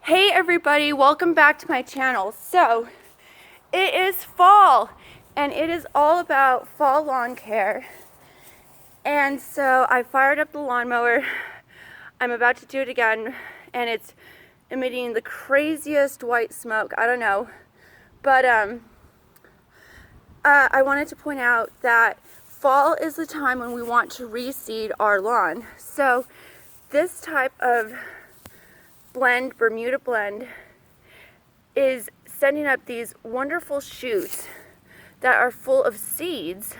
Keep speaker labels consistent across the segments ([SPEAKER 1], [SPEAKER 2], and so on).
[SPEAKER 1] Hey everybody, welcome back to my channel. So it is fall and it is all about fall lawn care. And so I fired up the lawnmower. I'm about to do it again and it's emitting the craziest white smoke. I don't know, but I wanted to point out that fall is the time when we want to reseed our lawn. So this type of blend, Bermuda blend, is sending up these wonderful shoots that are full of seeds.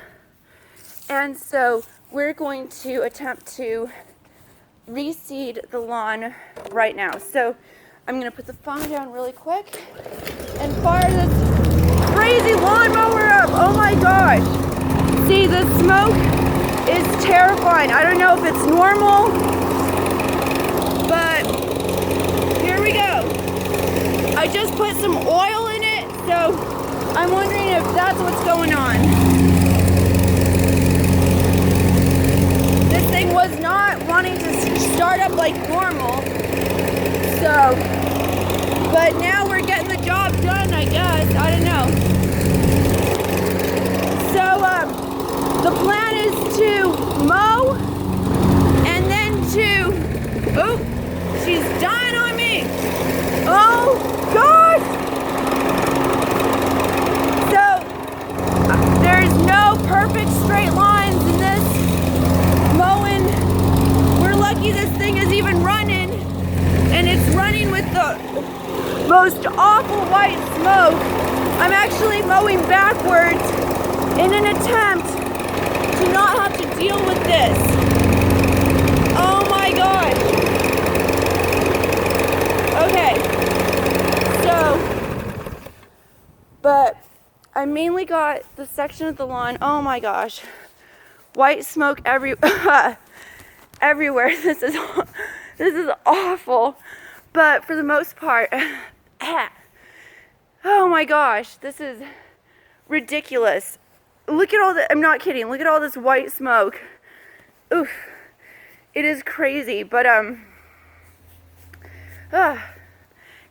[SPEAKER 1] And so we're going to attempt to reseed the lawn right now. So I'm going to put the phone down really quick and fire this crazy lawnmower up. Oh my gosh. See, the smoke is terrifying. I don't know if it's normal, but here we go. I just put some oil in it, so I'm wondering if that's what's going on. This thing was not wanting to start up like normal, so, but now we're getting the job done, I guess. I don't know. So, the plan is to mow and then to, oh, she's dying on me. Oh gosh! So there's no perfect straight lines in this mowing. We're lucky this thing is even running, and it's running with the most awful white smoke. I'm actually mowing backwards in an attempt to not have to deal with this. Oh my gosh. Okay, so, but I mainly got the section of the lawn, oh my gosh, white smoke everywhere. This is awful, but for the most part, oh my gosh, this is ridiculous. Look at all the, I'm not kidding, look at all this white smoke. Oof, it is crazy, but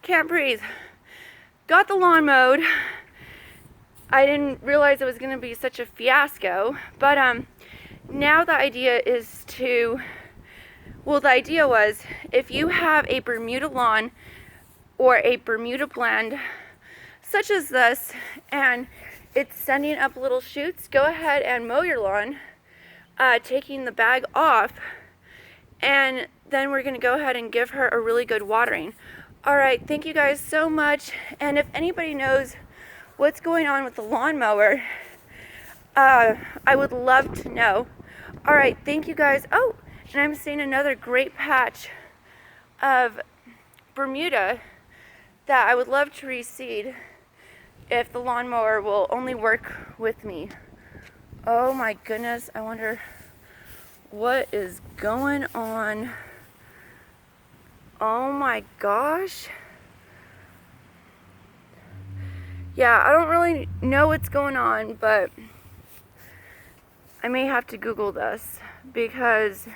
[SPEAKER 1] can't breathe. Got the lawn mowed. I didn't realize it was going to be such a fiasco, but now the idea is to, well, the idea was if you have a Bermuda lawn or a Bermuda blend such as this and it's sending up little shoots, go ahead and mow your lawn, taking the bag off, and then we're going to go ahead and give her a really good watering. Alright, thank you guys so much, and if anybody knows what's going on with the lawnmower, I would love to know. Alright, thank you guys. Oh, and I'm seeing another great patch of Bermuda that I would love to reseed if the lawnmower will only work with me. Oh my goodness, I wonder what is going on. Oh my gosh. Yeah, I don't really know what's going on, but I may have to Google this because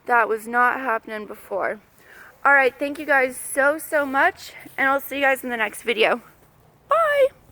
[SPEAKER 1] that was not happening before. Alright, thank you guys so much, and I'll see you guys in the next video. Bye!